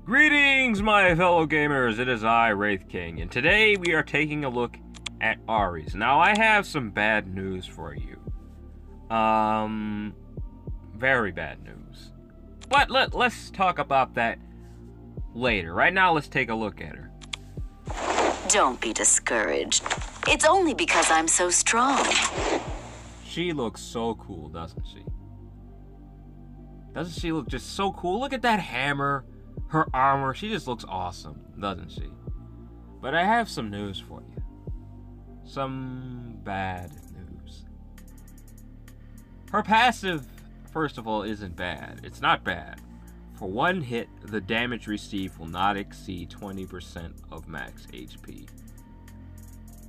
Greetings, my fellow gamers. It is I, Wraith King, and today we are taking a look at Aris. Now, I have some bad news for you. Very bad news. But let's talk about that later. Right now, let's take a look at her. Don't be discouraged. It's only because I'm so strong. She looks so cool, doesn't she? Doesn't she look just so cool? Look at that hammer. Her armor, she just looks awesome, doesn't she? But I have some news for you. Some bad news. Her passive, first of all, isn't bad. It's not bad. For one hit, the damage received will not exceed 20% of max HP.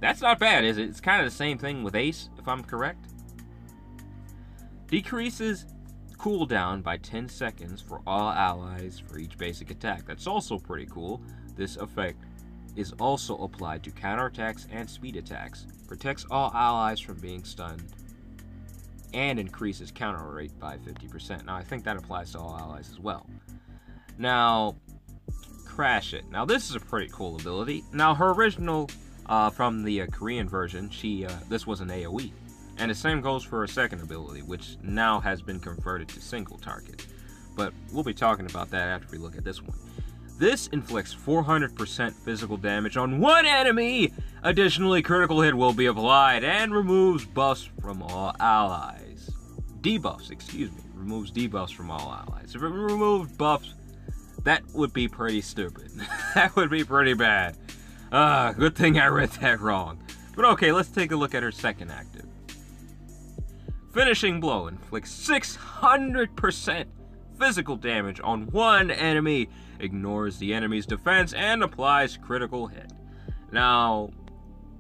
That's not bad, is it? It's kind of the same thing with Ace, if I'm correct. Decreases cooldown by 10 seconds for all allies for each basic attack. That's also pretty cool. This effect is also applied to counterattacks and speed attacks. Protects all allies from being stunned and increases counter rate by 50%. Now I think that applies to all allies as well. Now, Crash It. Now this is a pretty cool ability. Now her original from the Korean version, this was an AoE. And the same goes for her second ability, which now has been converted to single target. But we'll be talking about that after we look at this one. This inflicts 400% physical damage on one enemy. Additionally, critical hit will be applied and removes buffs from all allies. Debuffs, excuse me. Removes debuffs from all allies. If it removed buffs, that would be pretty stupid. That would be pretty bad. Good thing I read that wrong. But okay, let's take a look at her second active. Finishing Blow inflicts 600% physical damage on one enemy, ignores the enemy's defense, and applies critical hit. Now,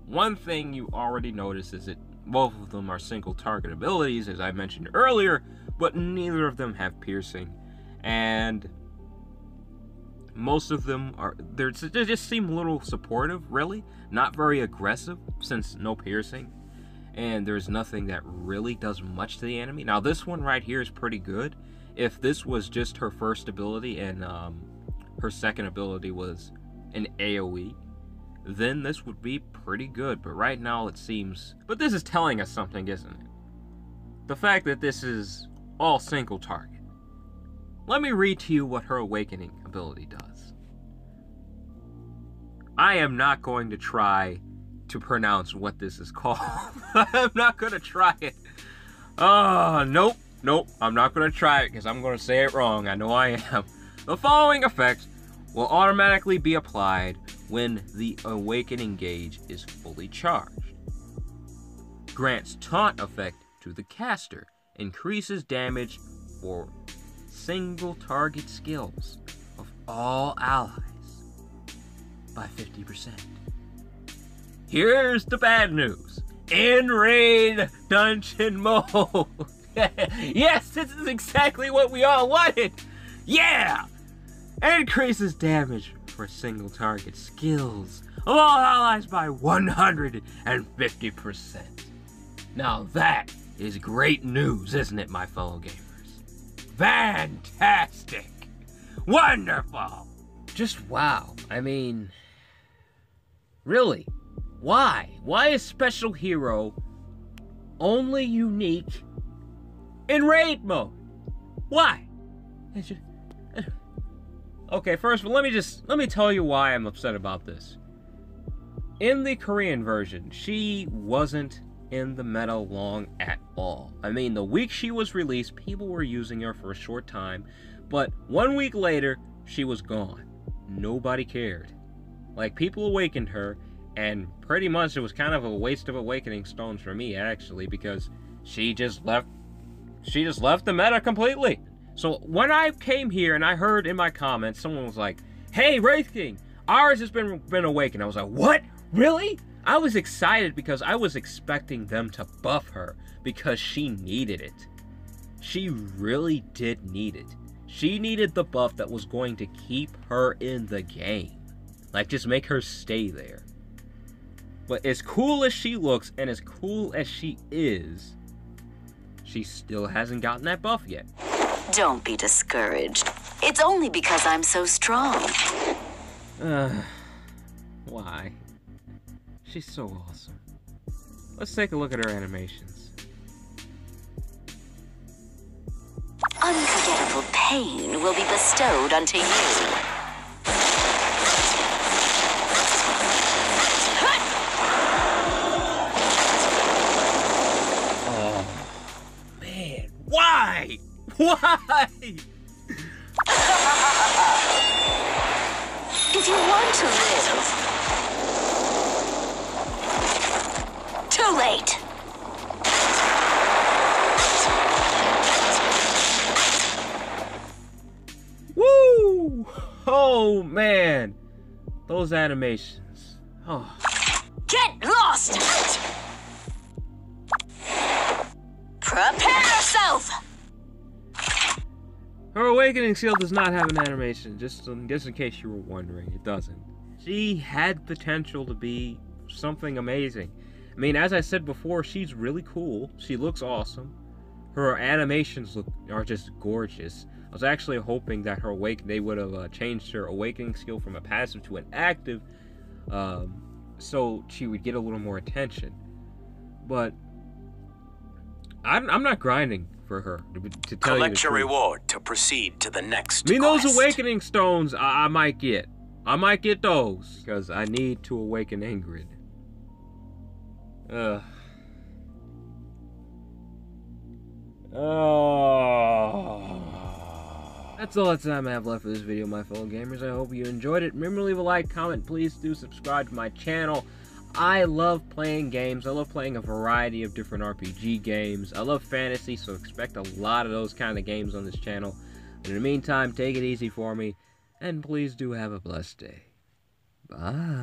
one thing you already noticed is that both of them are single target abilities, as I mentioned earlier, but neither of them have piercing, and most of them they just seem a little supportive, really, not very aggressive, since no piercing. And there's nothing that really does much to the enemy. Now this one right here is pretty good. If this was just her first ability and her second ability was an AoE, then this would be pretty good. But right now it seems... But this is telling us something, isn't it? The fact that this is all single target. Let me read to you what her Awakening ability does. I am not going to try to pronounce what this is called. I'm not gonna try it. Nope, I'm not gonna try it because I'm gonna say it wrong. I know I am. The following effects will automatically be applied when the Awakening gauge is fully charged. Grants taunt effect to the caster. Increases damage for single target skills of all allies by 50%. Here's the bad news. In-raid dungeon mode. Yes, this is exactly what we all wanted. Yeah! Increases damage for single target skills of all allies by 150%. Now that is great news, isn't it, my fellow gamers? Fantastic! Wonderful! Just wow. I mean, really? Why? Why is Special Hero only unique in raid mode? Why? Okay, first of all, let me tell you why I'm upset about this. In the Korean version, she wasn't in the meta long at all. I mean, the week she was released, people were using her for a short time, but 1 week later, she was gone. Nobody cared. Like, people awakened her, and pretty much it was kind of a waste of Awakening Stones for me, actually, because she just left the meta completely. So when I came here and I heard in my comments, someone was like, hey, Wraith King, Aris has been awakened. I was like, what? Really? I was excited because I was expecting them to buff her because she needed it. She really did need it. She needed the buff that was going to keep her in the game. Like, just make her stay there. But as cool as she looks and as cool as she is, she still hasn't gotten that buff yet. Don't be discouraged. It's only because I'm so strong. Why? She's so awesome. Let's take a look at her animations. Unforgettable pain will be bestowed unto you. Oh, man. Why? Why? If you want to live, too late. Woo! Oh, man. Those animations. Oh. Get lost! Prepare yourself! Her awakening skill does not have an animation, just in case you were wondering. It doesn't. She had potential to be something amazing. I mean, as I said before, she's really cool. She looks awesome. Her animations are just gorgeous. I was actually hoping that they would have changed her awakening skill from a passive to an active, so she would get a little more attention. But I'm not grinding for her, to tell you the truth. Collect your reward to proceed to the next I mean, those quest. awakening stones, I might get. I might get those, because I need to awaken Ingrid. That's all the time I have left for this video, my fellow gamers. I hope you enjoyed it. Remember to leave a like, comment, please do subscribe to my channel. I love playing games. I love playing a variety of different RPG games. I love fantasy, so expect a lot of those kind of games on this channel. But in the meantime, take it easy for me, and please do have a blessed day. Bye.